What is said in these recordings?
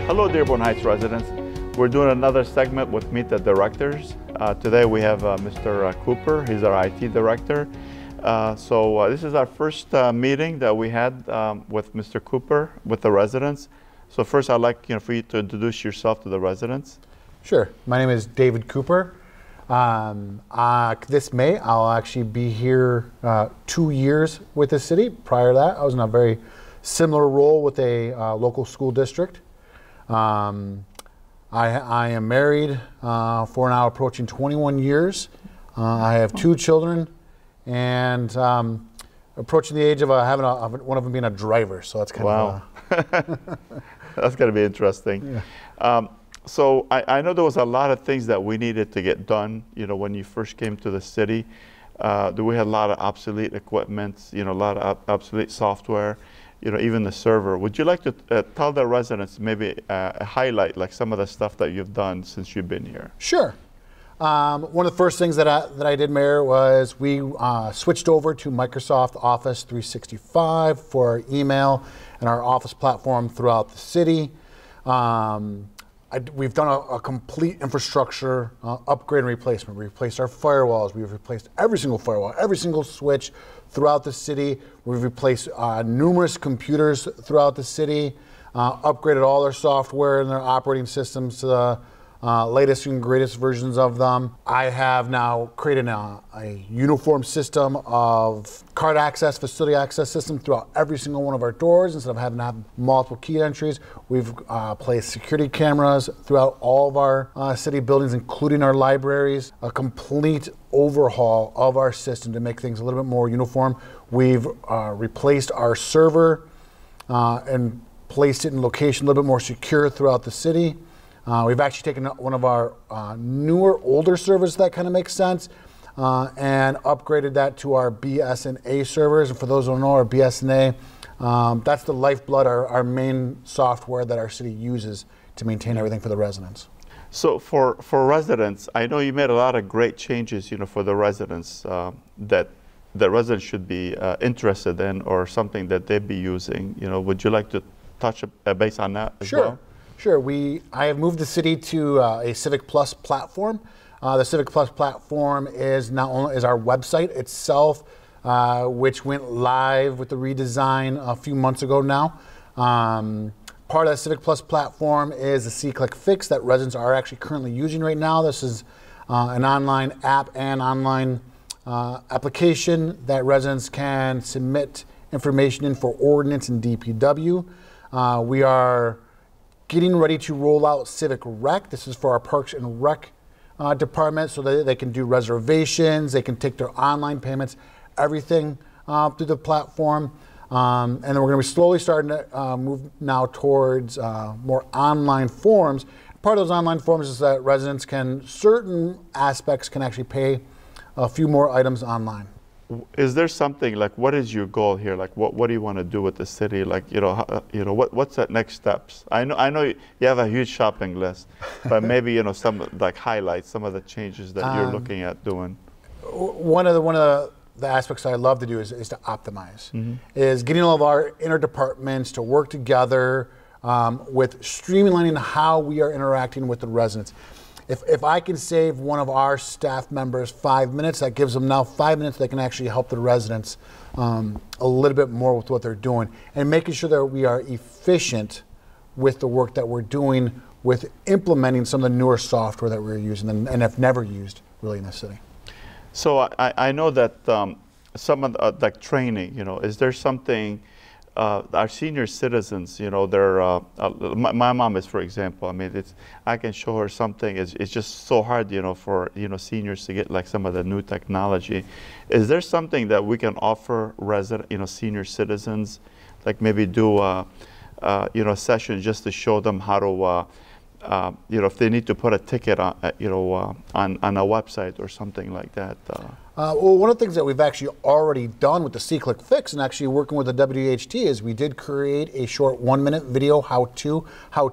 Hello, Dearborn Heights residents. We're doing another segment with Meet the Directors. Today we have Mr. Cooper. He's our IT director. This is our first meeting that we had with Mr. Cooper with the residents. So first, I'd like for you to introduce yourself to the residents. Sure. My name is David Cooper. This May, I'll actually be here 2 years with the city. Prior to that, I was in a very similar role with a local school district. I am married for now approaching 21 years. I have 2 children, and approaching the age of having one of them being a driver. So that's kind of that's going to be interesting. Yeah. So I know there was a lot of things that we needed to get done. When you first came to the city, we had a lot of obsolete equipment. A lot of obsolete software. Even the server. Would you like to tell the residents, maybe highlight like some of the stuff that you've done since you've been here? Sure. One of the first things that I did, Mayor, was we switched over to Microsoft Office 365 for our email and our Office platform throughout the city. We've done a complete infrastructure upgrade and replacement. We replaced our firewalls. We've replaced every single firewall, every single switch throughout the city. We've replaced numerous computers throughout the city, upgraded all their software and their operating systems to the latest and greatest versions of them. I have now created a uniform system of card access, facility access system throughout every single one of our doors. Instead of having to have multiple key entries, we've placed security cameras throughout all of our city buildings, including our libraries. A complete overhaul of our system to make things a little bit more uniform. We've replaced our server and placed it in location a little bit more secure throughout the city. We've actually taken one of our newer, older servers, that kind of makes sense, and upgraded that to our BSNA servers. And for those who don't know, our BSNA, that's the lifeblood, our main software that our city uses to maintain everything for the residents. So for residents, I know you made a lot of great changes, for the residents that the residents should be interested in, or something that they'd be using. Would you like to touch base on that as well? Sure. I have moved the city to a Civic Plus platform. The Civic Plus platform is our website itself, which went live with the redesign a few months ago now. Part of the Civic Plus platform is a C-Click Fix that residents are actually currently using right now. This is an online app and online application that residents can submit information in for ordinance and DPW. We are getting ready to roll out Civic Rec. This is for our Parks and Rec department, so that they can do reservations, they can take their online payments, everything through the platform. And then we're going to be slowly starting to move now towards more online forms. Part of those online forms is that residents certain aspects can actually pay a few more items online. Is there something like, what is your goal here? Like, what do you want to do with the city? Like, what's the next steps? I know you have a huge shopping list, but maybe some like highlights some of the changes that you're looking at doing. One of the aspects that I love to do is to optimize. Is getting all of our inner departments to work together with streamlining how we are interacting with the residents. If I can save one of our staff members 5 minutes, that gives them now 5 minutes they can actually help the residents a little bit more with what they're doing, and making sure that we are efficient with the work that we're doing with implementing some of the newer software that we're using and have never used really in the city. So I know that some of the, like training, is there something our senior citizens, they're my mom is, for example. I mean, I can show her something. It's just so hard, for seniors to get like some of the new technology. Is there something that we can offer senior citizens, like maybe do a session just to show them how to you know, if they need to put a ticket on, you know, on a website or something like that. Well, one of the things that we've actually already done with the C-Click Fix and actually working with the WDHT is we did create a short 1-minute video how to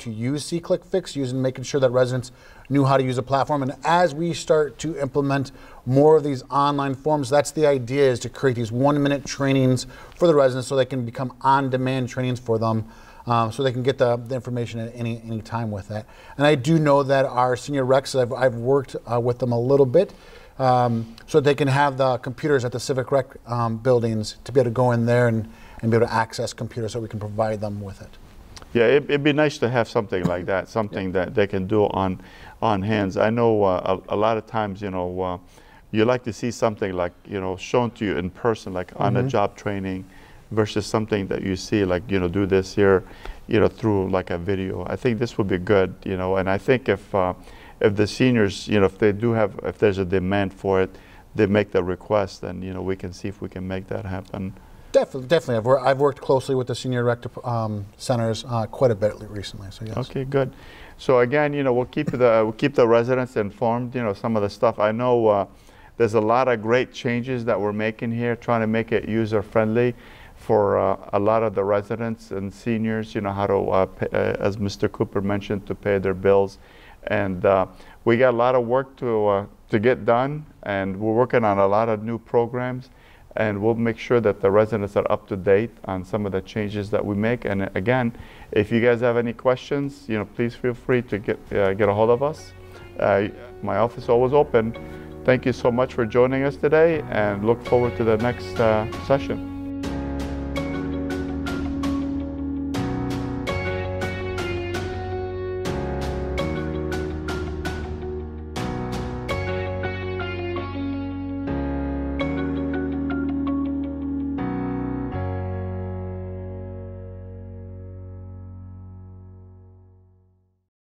use C-Click Fix, making sure that residents knew how to use a platform. And as we start to implement more of these online forms, that's the idea, is to create these 1-minute trainings for the residents so they can become on-demand trainings for them. So they can get the information at any time with that. And I do know that our senior recs, I've worked with them a little bit, so they can have the computers at the Civic Rec buildings to be able to go in there and be able to access computers so we can provide them with it. Yeah, it'd be nice to have something like that, something that they can do on hands. I know a lot of times, you know, you like to see something like, you know, shown to you in person, like on a job training, versus something that you see, like, you know, do this here, you know, through like a video. I think this would be good, you know, and I think if the seniors, you know, if there's a demand for it, they make the request, then, you know, we can see if we can make that happen. Definitely. I've worked closely with the senior rec centers quite a bit recently. So yes. Okay, good. So again, you know, we'll keep the residents informed. You know, some of the stuff. I know there's a lot of great changes that we're making here, trying to make it user friendly for a lot of the residents and seniors. You know, how to, as Mr. Cooper mentioned, to pay their bills, and we got a lot of work to get done, and we're working on a lot of new programs. And we'll make sure that the residents are up to date on some of the changes that we make. And again, if you guys have any questions, you know, please feel free to get a hold of us. My office is always open. Thank you so much for joining us today, and look forward to the next session.